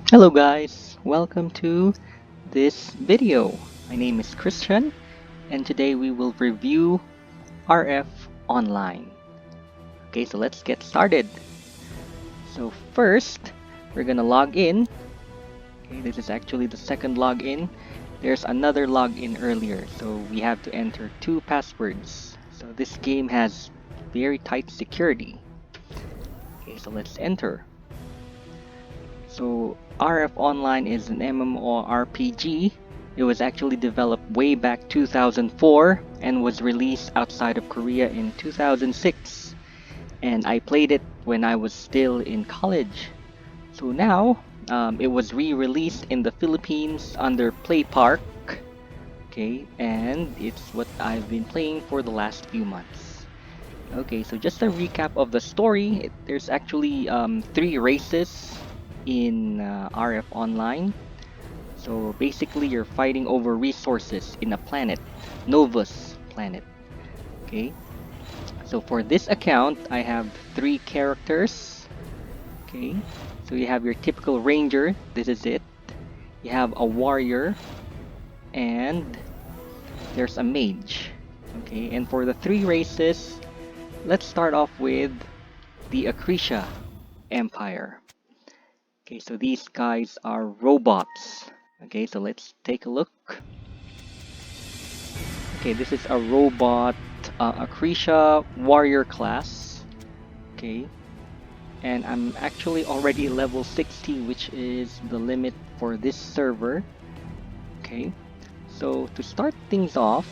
Hello guys, welcome to this video. My name is Christian and today we will review RF Online. Okay, so let's get started. So first, we're gonna log in. Okay, this is actually the second login. There's another login earlier, so we have to enter two passwords. So this game has very tight security. Okay, so let's enter. So RF Online is an MMORPG. It was actually developed way back 2004 and was released outside of Korea in 2006. And I played it when I was still in college. So now it was re-released in the Philippines under PlayPark. Okay, and it's what I've been playing for the last few months. Okay, so just a recap of the story. There's actually three races in RF Online. So basically, you're fighting over resources in a planet, Novus planet. Okay, so for this account, I have three characters. Okay, so you have your typical ranger, this is it. You have a warrior, and there's a mage. Okay, and for the three races, let's start off with the Accretia Empire. Okay, so these guys are robots. Okay, so let's take a look. Okay, this is a robot Accretia warrior class. Okay, and I'm actually already level 60, which is the limit for this server. Okay, so to start things off,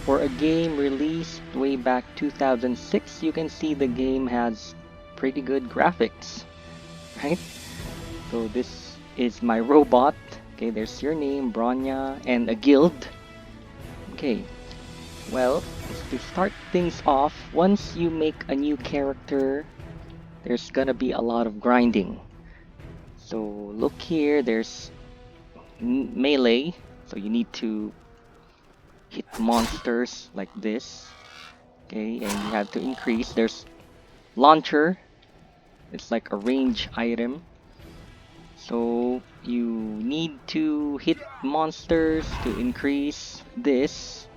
for a game released way back 2006, you can see the game has pretty good graphics, right? So this is my robot. Okay, there's your name, Bronya, and a guild. Okay, well, to start things off, once you make a new character, there's gonna be a lot of grinding. So look here, there's melee, so you need to hit monsters like this. Okay, and you have to increase. There's launcher, it's like a range item. So you need to hit monsters to increase this.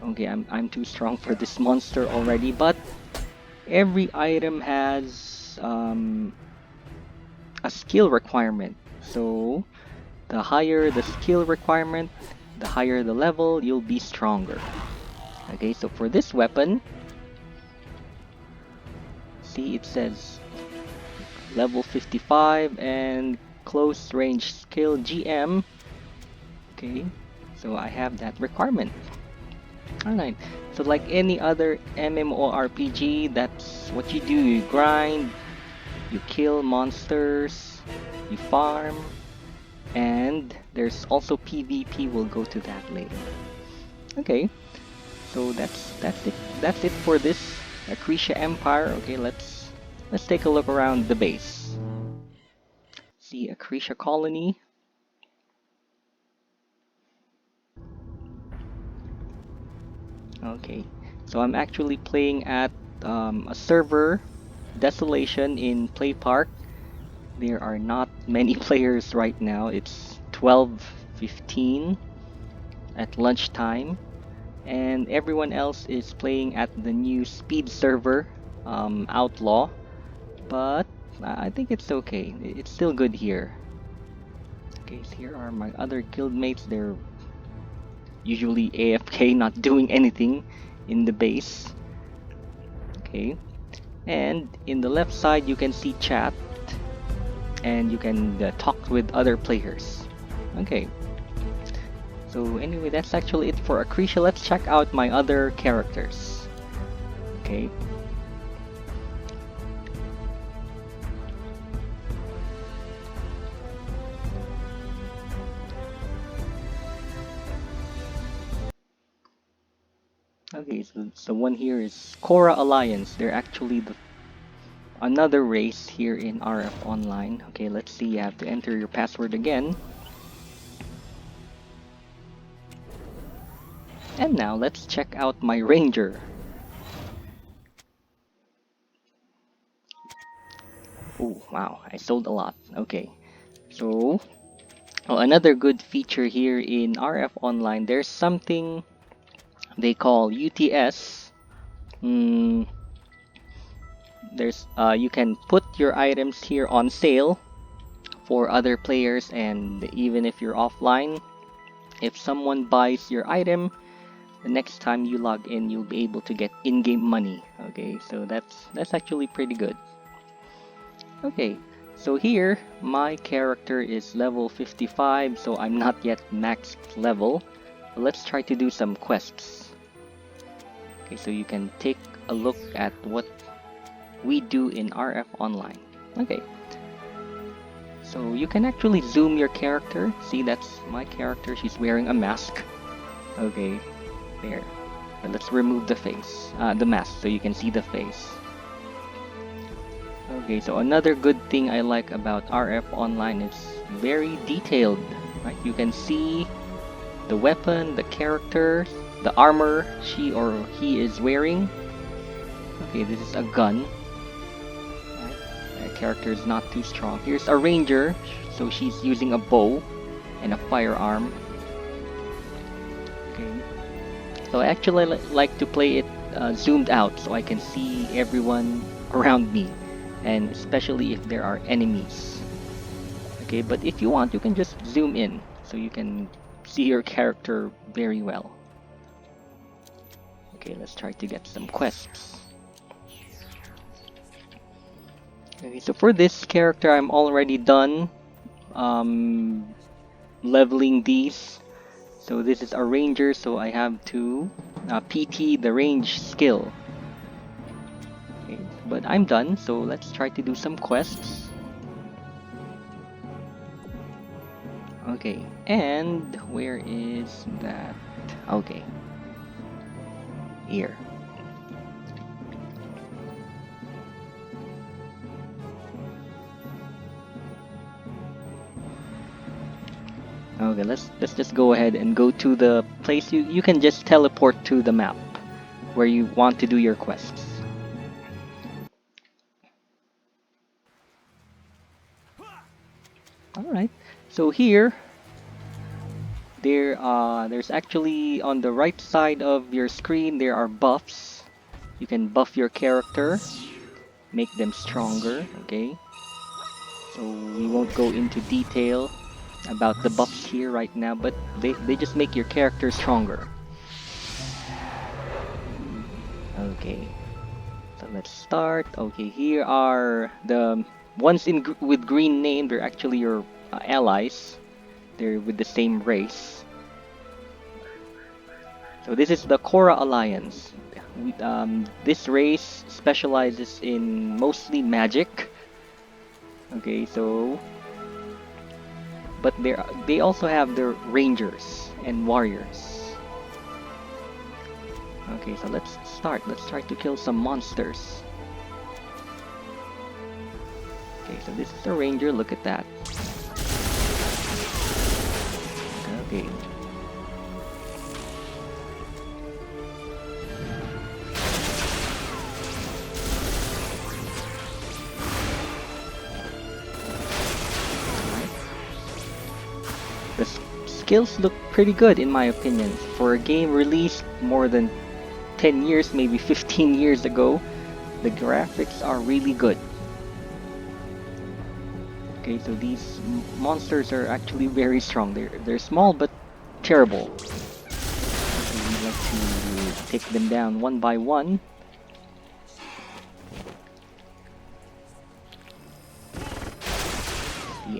Okay, I'm too strong for this monster already, but every item has a skill requirement. So the higher the skill requirement, the higher the level, you'll be stronger. Okay, so for this weapon, see it says level 55 and close range skill GM. Okay, so I have that requirement. Alright, so like any other MMORPG, that's what you do. You grind, you kill monsters, you farm, and there's also PvP. We'll go to that later. Okay, so that's it. That's it for this Accretia Empire. Okay, let's take a look around the base. See Accretia Colony. Okay, so I'm actually playing at a server, Desolation in PlayPark. There are not many players right now. It's 12:15 at lunchtime, and everyone else is playing at the new speed server, Outlaw. But I think it's okay. It's still good here. Okay, so here are my other guildmates. They're usually AFK, not doing anything in the base. Okay, and in the left side you can see chat, and you can talk with other players. Okay, so anyway, that's actually it for Accretia. Let's check out my other characters. Okay, okay, so one here is Cora Alliance. They're actually another race here in RF Online. Okay, let's see. You have to enter your password again. And now let's check out my ranger. Oh wow, I sold a lot. Okay, So, another good feature here in RF Online, there's something they call UTS. Mm, you can put your items here on sale for other players, and even if you're offline, if someone buys your item, the next time you log in, you'll be able to get in-game money. Okay, so that's actually pretty good. Okay, so here my character is level 55, so I'm not yet maxed level. But let's try to do some quests. Okay, so you can take a look at what we do in RF Online. Okay, so you can actually zoom your character. See, that's my character. She's wearing a mask. Okay, there. And let's remove the face, the mask, so you can see the face. Okay, so another good thing I like about RF Online is very detailed. Right, you can see the weapon, the character, the armor she or he is wearing. Okay, this is a gun. Right, the character is not too strong. Here's a ranger, so she's using a bow and a firearm. Okay, so I actually like to play it zoomed out so I can see everyone around me, and especially if there are enemies. Okay, but if you want, you can just zoom in so you can see your character very well. Okay, let's try to get some quests. Okay, so for this character, I'm already done leveling these. So this is a ranger, so I have to PT the range skill. Okay, but I'm done, so let's try to do some quests. Okay, and where is that? Okay, here. Okay, let's just go ahead and go to the place. You can just teleport to the map where you want to do your quests. Alright, so here there's actually on the right side of your screen there are buffs. You can buff your character, make them stronger. Okay, so we won't go into detail about the buffs here right now, but they just make your character stronger. Okay, so let's start. Okay, here are the ones with green name. They're actually your allies. They're with the same race. So this is the Cora Alliance. This race specializes in mostly magic. Okay, so but they also have their rangers and warriors. Okay, so let's start. Let's try to kill some monsters. Okay, so this is the ranger. Look at that. Okay. The skills look pretty good in my opinion. For a game released more than 10 years, maybe 15 years ago, the graphics are really good. Okay, so these monsters are actually very strong. They're small but terrible. So we like to take them down one by one.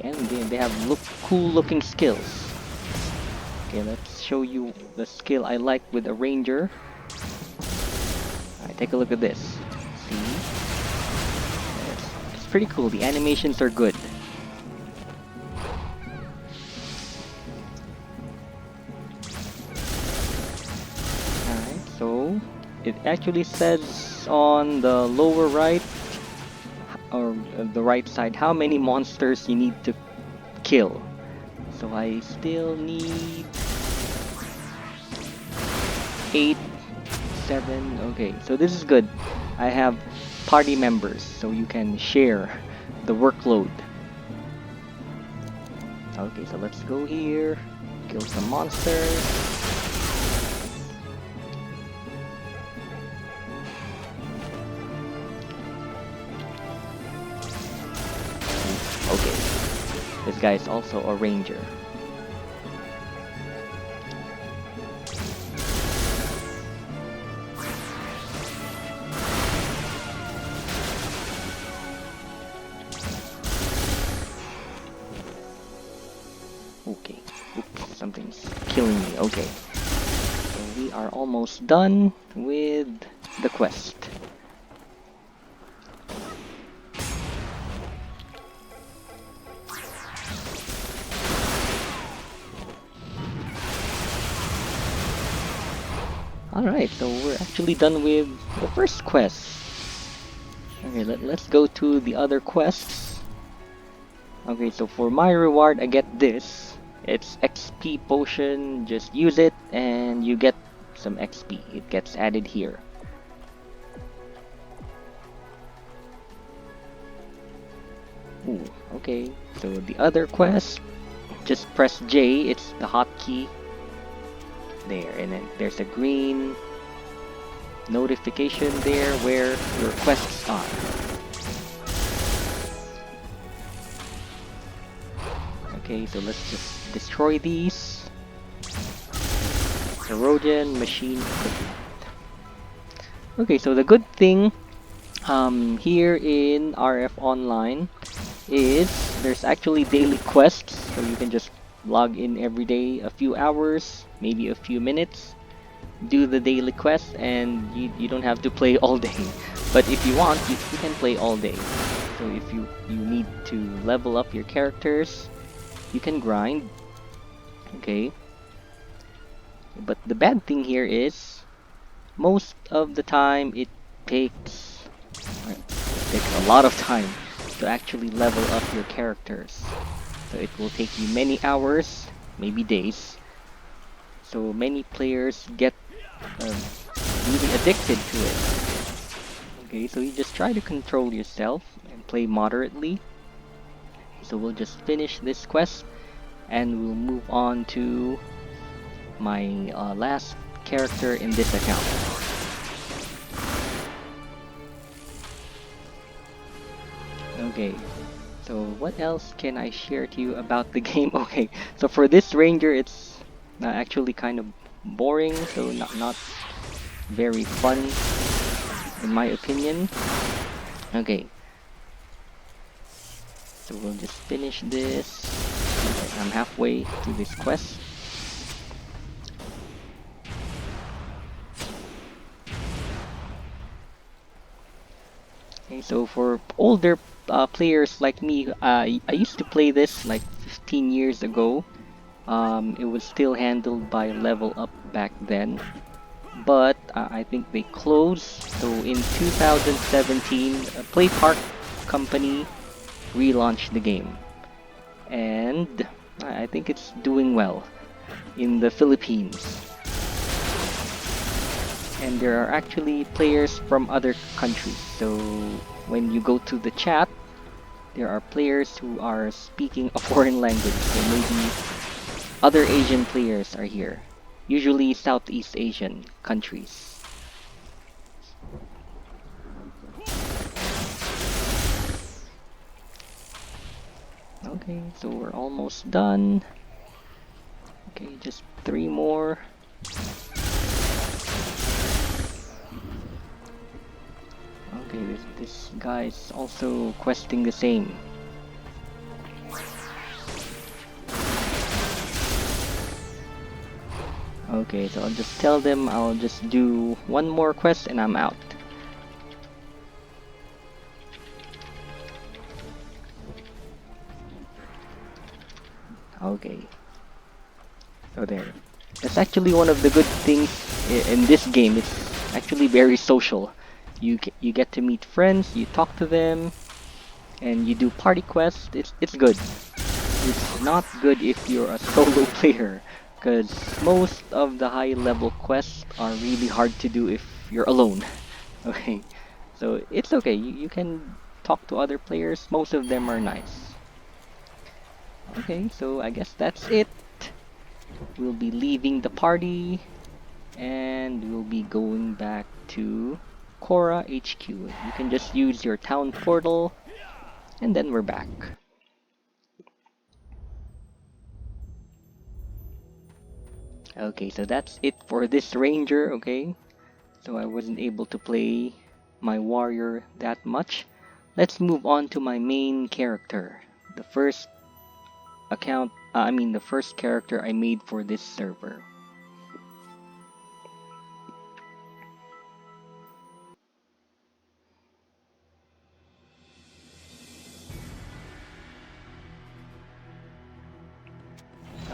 And they have cool looking skills. Okay, let's show you the skill I like with a ranger. Alright, take a look at this. See? It's pretty cool. The animations are good. Alright, so it actually says on the lower right or the right side how many monsters you need to kill. So I still need 8, 7. Okay, so this is good. I have party members, so you can share the workload. Okay, so let's go here, kill some monsters. Okay, this guy is also a ranger. Okay, oops, something's killing me. Okay, so we are almost done with the quest. Alright, so we're actually done with the first quest. Okay, let's go to the other quests. Okay, so for my reward, I get this. It's XP potion, just use it and you get some XP. It gets added here. Ooh, okay. So the other quest, just press J, it's the hotkey. There, and then there's a green notification there where your quests are. Okay, so let's just destroy these. Erosion, machine equipment. Okay, so the good thing here in RF Online is there's actually daily quests, so you can just log in every day, a few hours, maybe a few minutes, do the daily quest, and you don't have to play all day. But if you want, you can play all day. So if you need to level up your characters, you can grind. Okay. But the bad thing here is most of the time it takes a lot of time to actually level up your characters. So it will take you many hours, maybe days. So many players get really addicted to it. Okay, so you just try to control yourself and play moderately. So we'll just finish this quest and we'll move on to my last character in this account. Okay, so what else can I share to you about the game? Okay, so for this ranger, it's actually kind of boring, so not very fun in my opinion. Okay, so we'll just finish this. I'm halfway to this quest. Okay, so for older players like me, I used to play this like 15 years ago. It was still handled by Level Up back then, but I think they closed. So in 2017, a PlayPark company relaunched the game, and I think it's doing well in the Philippines. And there are actually players from other countries. So when you go to the chat, there are players who are speaking a foreign language. So maybe other Asian players are here. Usually Southeast Asian countries. Okay, so we're almost done. Okay, just 3 more. Okay, this guy's also questing the same. Okay, so I'll just tell them I'll just do 1 more quest and I'm out. Okay. So there. That's actually one of the good things in this game. It's actually very social. You get to meet friends, you talk to them, and you do party quests. It's good. It's not good if you're a solo player, because most of the high level quests are really hard to do if you're alone. Okay, so it's okay. You can talk to other players. Most of them are nice. Okay, so I guess that's it. We'll be leaving the party and we'll be going back to Cora HQ. You can just use your town portal and then we're back. Okay, so that's it for this ranger, okay? So I wasn't able to play my warrior that much. Let's move on to my main character. The first the first character I made for this server.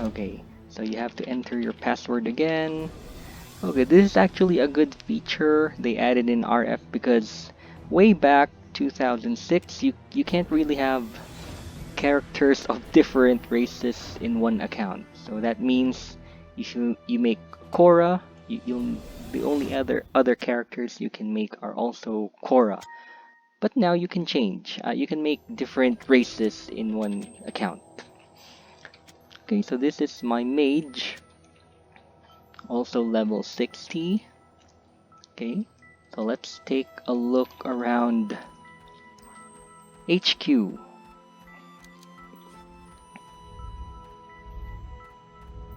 Okay, so you have to enter your password again. Okay, this is actually a good feature they added in RF because way back 2006 you can't really have characters of different races in one account. So that means you make Cora, you'll the only other characters you can make are also Cora. But now you can change. You can make different races in one account. Okay, so this is my mage, also level 60. Okay, so let's take a look around HQ.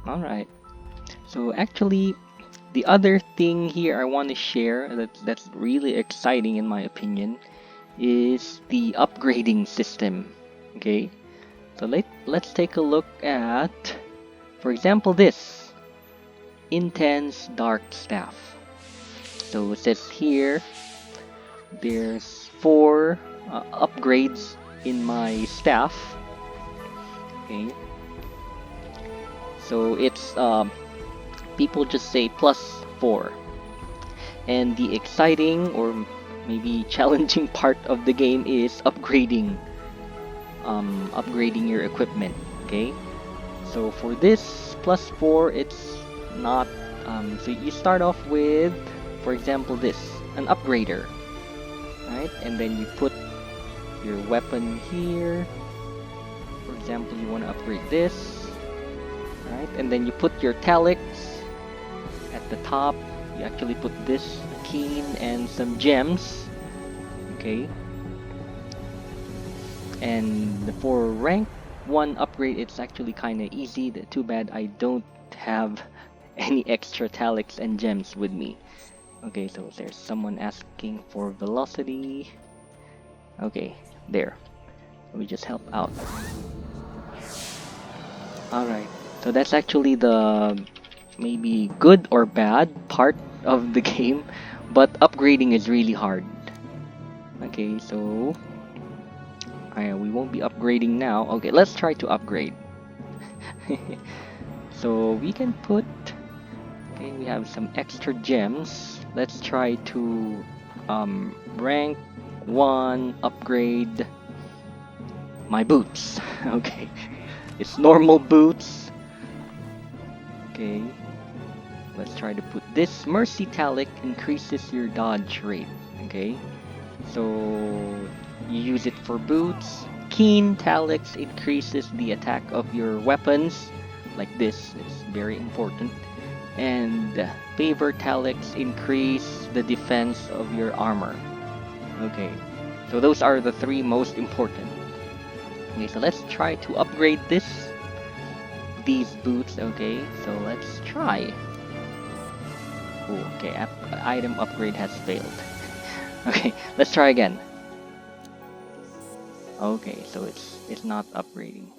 Alright, so actually, the other thing here I want to share that's really exciting in my opinion is the upgrading system. Okay, so let's take a look at, for example, this Intense Dark Staff. So it says here there's 4 upgrades in my staff. Okay, so it's people just say +4, and the exciting or maybe challenging part of the game is upgrading your equipment. Okay, so for this +4, it's not so you start off with, for example, this an upgrader, right? And then you put your weapon here. For example, you want to upgrade this, right? And then you put your talics at the top. You actually put this keen and some gems. Okay, and for rank 1 upgrade, it's actually kind of easy. Too bad I don't have any extra talics and gems with me. Okay, so there's someone asking for velocity. Okay, there. We just help out. Alright, so that's actually the maybe good or bad part of the game, but upgrading is really hard. Okay, so we won't be upgrading now. Okay, let's try to upgrade. So we can put, okay, we have some extra gems. Let's try to rank 1 upgrade my boots. Okay, it's normal boots. Okay, let's try to put this Mercy Talic increases your dodge rate. Okay, so you use it for boots. Keen Talics increases the attack of your weapons, like this. It's very important. And Favor Talics increase the defense of your armor. Okay, so those are the 3 most important. Okay, so let's try to upgrade these boots. Okay, so let's try. Ooh, okay, item upgrade has failed. Okay, let's try again. Okay, so it's not upgrading.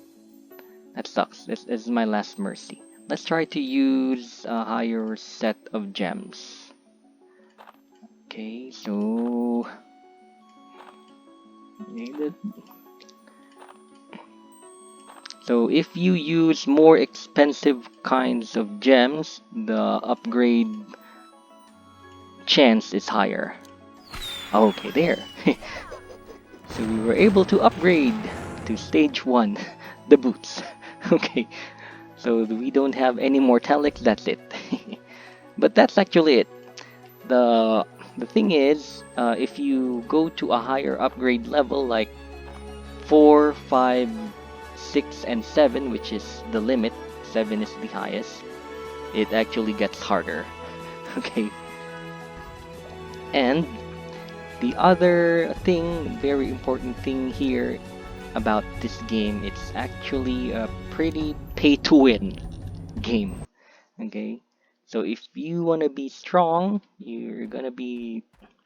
That sucks. This is my last mercy. Let's try to use a higher set of gems. Okay, so if you use more expensive kinds of gems, the upgrade chance is higher. Okay, there. So we were able to upgrade to stage 1, the boots. Okay, so we don't have any more talics, that's it. But that's actually it. The thing is, if you go to a higher upgrade level like 4, 5, 6 and 7, which is the limit, 7 is the highest, it actually gets harder. Okay, and the other thing, very important thing here about this game, it's actually a pretty pay to win game. Okay, so if you want to be strong, you're gonna be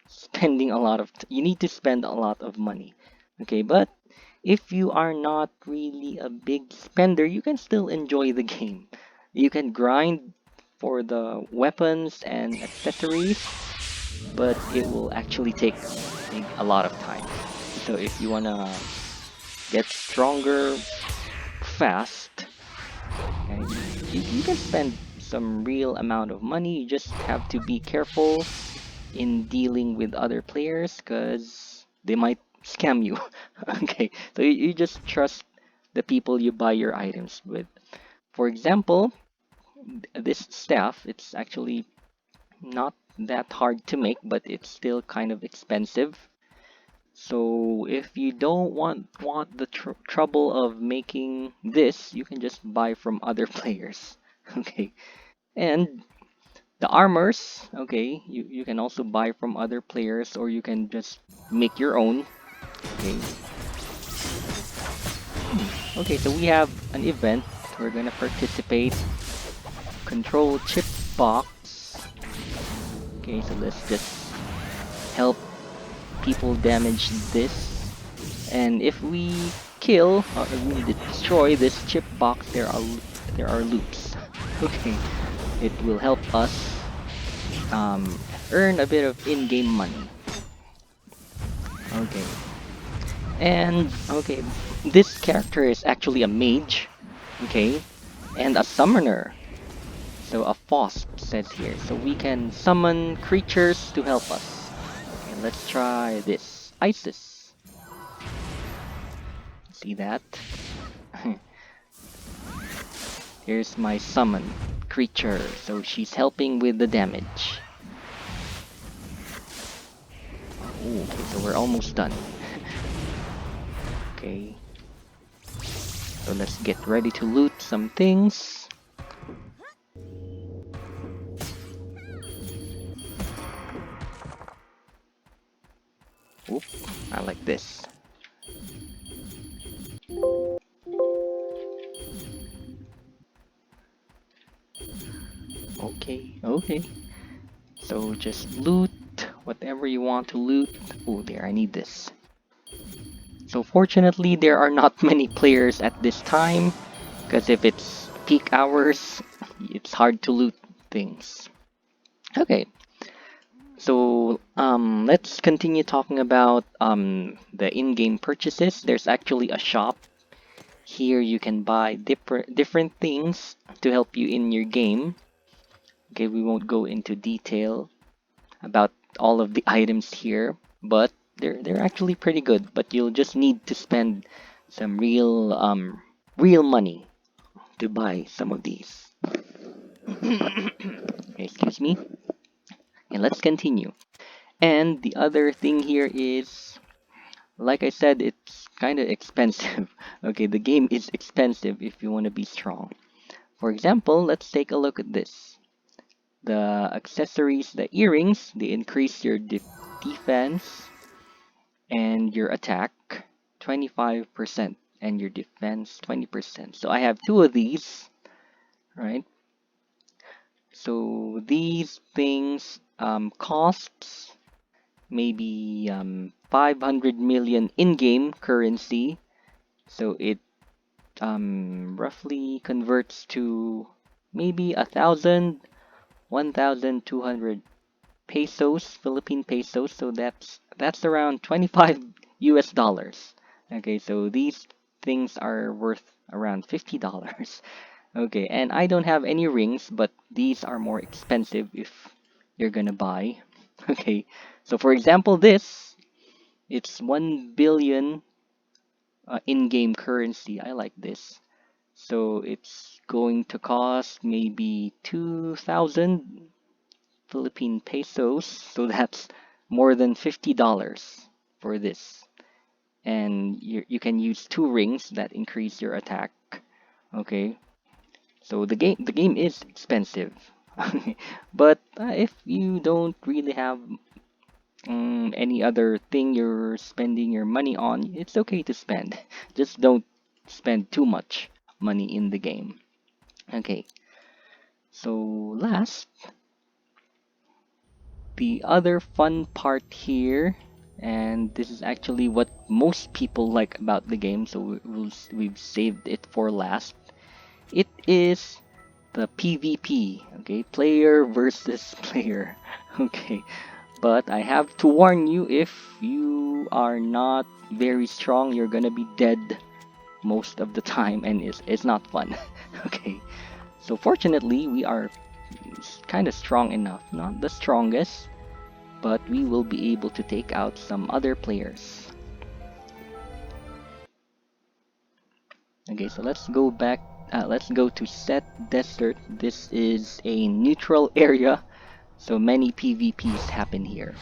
spending a lot of you need to spend a lot of money. Okay, but if you are not really a big spender, you can still enjoy the game. You can grind for the weapons and accessories, but it will actually take a lot of time. So if you wanna get stronger fast, okay, you can spend some real amount of money. You just have to be careful in dealing with other players because they might scam you. Okay, so you just trust the people you buy your items with. For example, this staff, it's actually not that hard to make, but it's still kind of expensive. So if you don't want the trouble of making this, you can just buy from other players. Okay, and the armors, okay, you can also buy from other players or you can just make your own. Okay. Okay, so we have an event. We're gonna participate. Control chip box. Okay, so let's just help people damage this. And if we kill or if we destroy this chip box, there are loops. Okay, it will help us um, earn a bit of in-game money. Okay, and okay, this character is actually a mage. Okay, and a summoner. So a FOSP says here. So we can summon creatures to help us. Okay, let's try this. Isis. See that? Here's my summon creature. So she's helping with the damage. Ooh, okay, so we're almost done. Okay. So let's get ready to loot some things. Oop, I like this. Okay, okay. So just loot whatever you want to loot. Oh, there, I need this. So fortunately, there are not many players at this time, because if it's peak hours, it's hard to loot things. Okay, so let's continue talking about the in-game purchases. There's actually a shop. Here you can buy different things to help you in your game. Okay, we won't go into detail about all of the items here, but they're actually pretty good. But you'll just need to spend some real money to buy some of these. Excuse me. And let's continue. And the other thing here is, like I said, it's kind of expensive. Okay, the game is expensive if you want to be strong. For example, let's take a look at this. The accessories, the earrings, they increase your defense and your attack 25% and your defense 20%. So I have two of these, right? So these things costs maybe 500 million in-game currency. So it roughly converts to maybe 1,200 pesos, Philippine pesos. So that's around 25 US dollars. Okay, so these things are worth around $50. Okay, and I don't have any rings, but these are more expensive if you're gonna buy. Okay, so for example, it's 1 billion in-game currency. I like this. So it's going to cost maybe 2,000 Philippine pesos. So that's more than $50 for this. and you can use 2 rings that increase your attack. Okay, so the game is expensive, but if you don't really have any other thing you're spending your money on, it's okay to spend. Just don't spend too much money in the game. Okay, so last, the other fun part here, and this is actually what most people like about the game, so we've saved it for last. It is the PvP, okay, player versus player. Okay, but I have to warn you, if you are not very strong, you're gonna be dead most of the time, and it's not fun. Okay, so fortunately we are kind of strong enough, not the strongest, but we will be able to take out some other players. Okay, so let's go back. Let's go to Set Desert. This is a neutral area, so many PvPs happen here.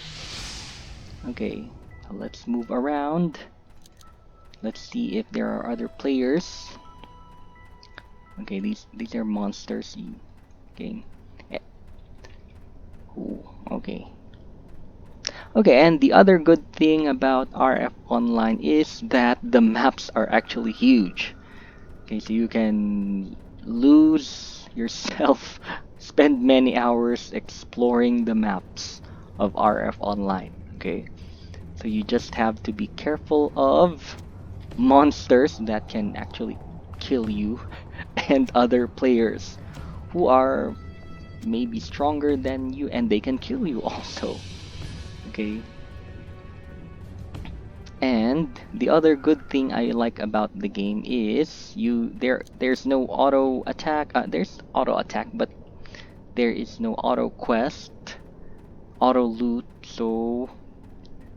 Okay, so let's move around. Let's see if there are other players. Okay, these are monsters. Okay. Ooh, okay. Okay, and the other good thing about RF Online is that the maps are actually huge. Okay, so you can lose yourself, spend many hours exploring the maps of RF Online. Okay, so you just have to be careful of monsters that can actually kill you and other players who are maybe stronger than you, and they can kill you also. Okay, and the other good thing I like about the game is there's no auto attack. There's auto attack, but there is no auto quest, auto loot, so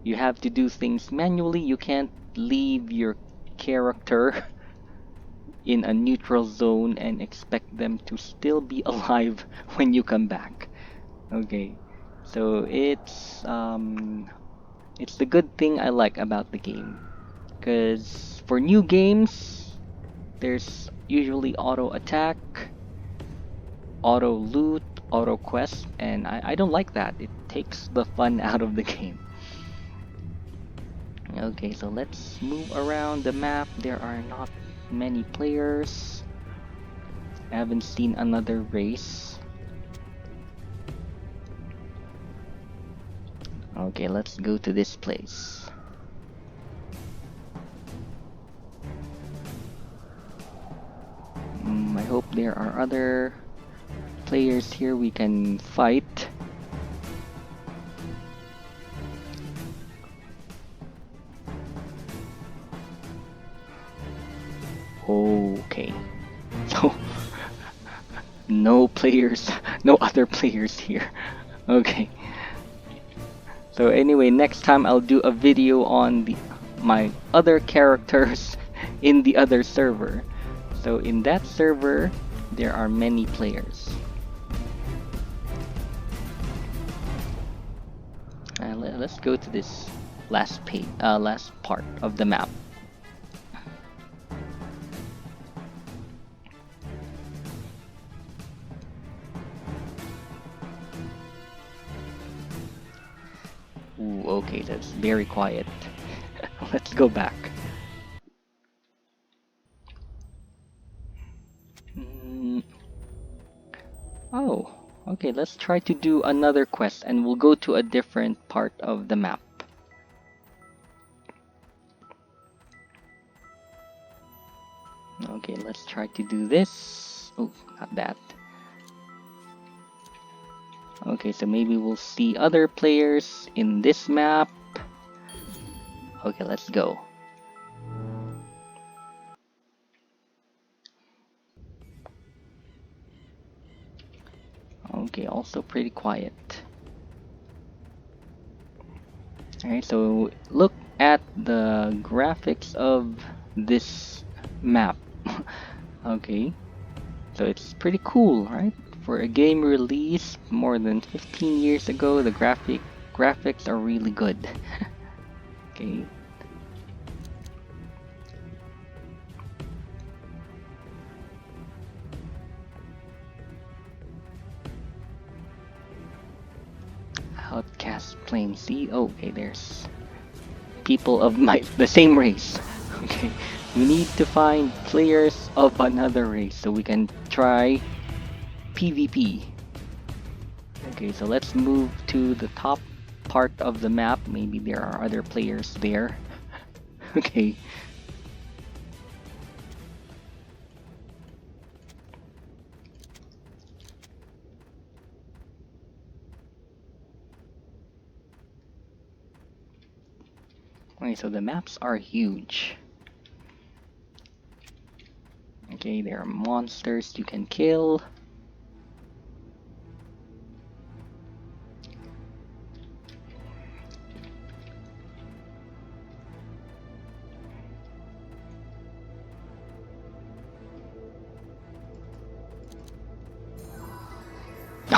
you have to do things manually. You can't leave your character in a neutral zone and expect them to still be alive when you come back. Okay, so it's the good thing I like about the game, because for new games there's usually auto attack, auto loot, auto quest, and I don't like that. It takes the fun out of the game. Okay, so let's move around the map. There are not many players. I haven't seen another race. Okay, let's go to this place. I hope there are other players here we can fight. Okay, so no players, no other players here. Okay, so anyway, next time I'll do a video on my other characters in the other server. So in that server there are many players. Let's go to this last part of the map. Ooh, okay, that's very quiet. Let's go back. Oh, okay, let's try to do another quest, and we'll go to a different part of the map. Okay, let's try to do this. Oh, not that. Okay, so maybe we'll see other players in this map. Okay, let's go. Okay, also pretty quiet. Alright, so look at the graphics of this map. Okay, so it's pretty cool, right? For a game released more than 15 years ago, the graphics are really good. Okay. Let's plain see. Oh, okay, there's people of the same race. Okay, we need to find players of another race so we can try PvP. Okay, so let's move to the top part of the map. Maybe there are other players there. Okay. Okay, so the maps are huge. Okay, there are monsters you can kill.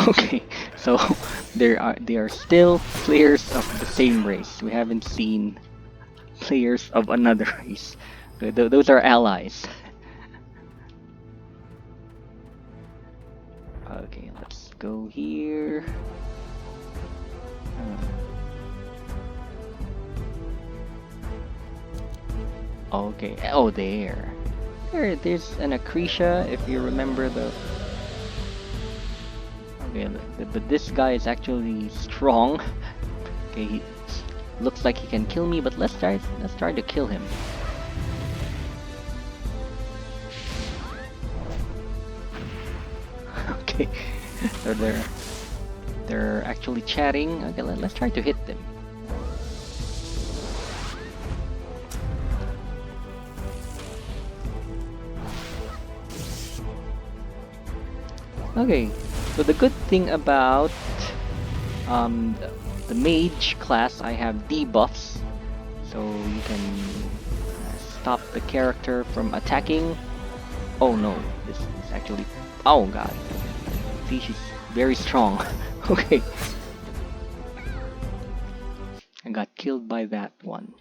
Okay, so they are still players of the same race. We haven't seen players of another race. Those are allies. Okay, let's go here. Okay, oh there's an Accretia, if you remember the. Okay, but this guy is actually strong. Okay, he looks like he can kill me, but let's try to kill him. Okay, so they're actually chatting. Okay, let's try to hit them. Okay, so the good thing about the mage class, I have debuffs, so you can stop the character from attacking. Oh no, this is actually. Oh god, see, she's very strong. Okay, I got killed by that one.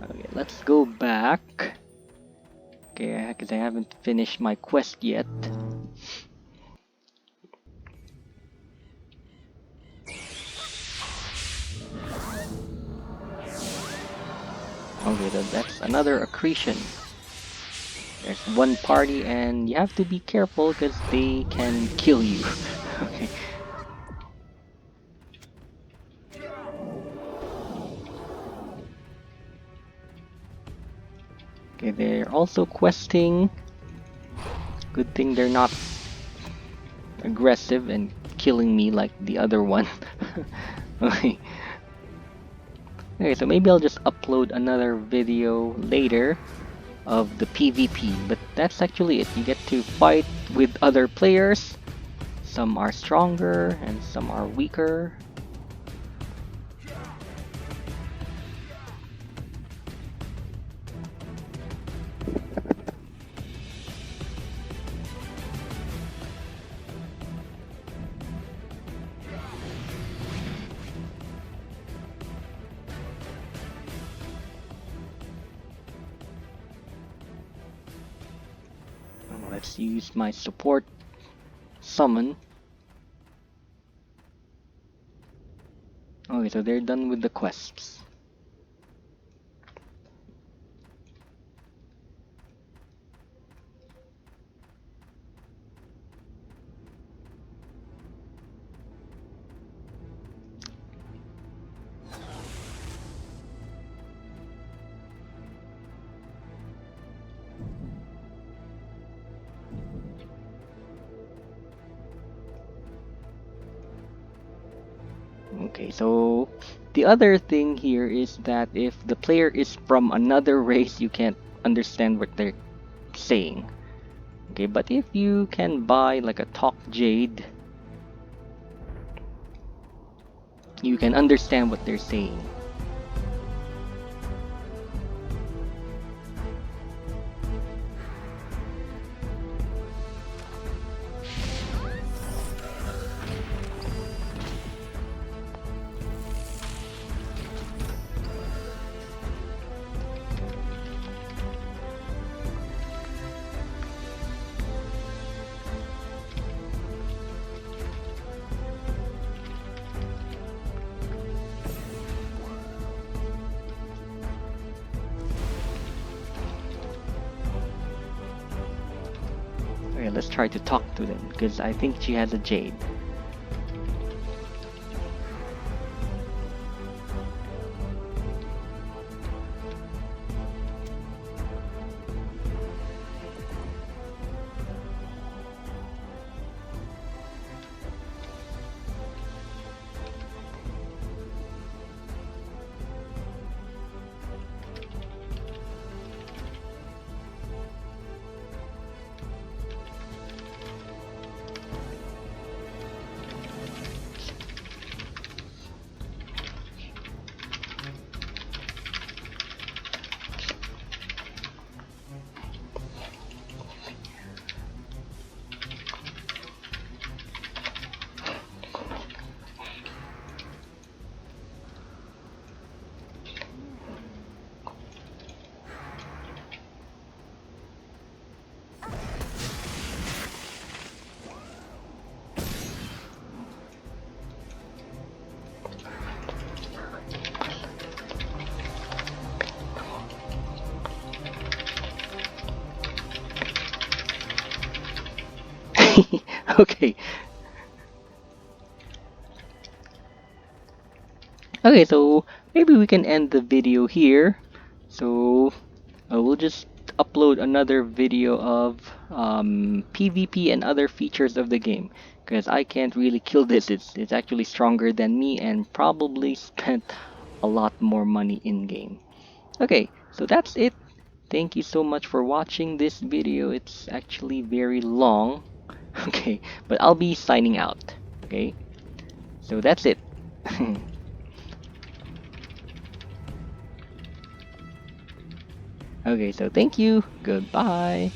Okay, let's go back. Okay, because I haven't finished my quest yet. Okay, that's another accretion. There's one party and you have to be careful because they can kill you. Okay. Okay, they're also questing. Good thing they're not aggressive and killing me like the other one. Okay. Okay, so maybe I'll just upload another video later of the PvP, but that's actually it. You get to fight with other players. Some are stronger and some are weaker. Let's use my support summon. Okay, so they're done with the quests. Okay, so the other thing here is that if the player is from another race, you can't understand what they're saying. Okay, but if you can buy like a talk jade, you can understand what they're saying. let's try to talk to them because I think she has a jade. Okay. Okay, so maybe we can end the video here. So we'll just upload another video of PvP and other features of the game because I can't really kill this. It's actually stronger than me and probably spent a lot more money in game. Okay, so that's it. Thank you so much for watching this video. It's actually very long. Okay, but I'll be signing out. Okay, so that's it. Okay, so thank you. Goodbye.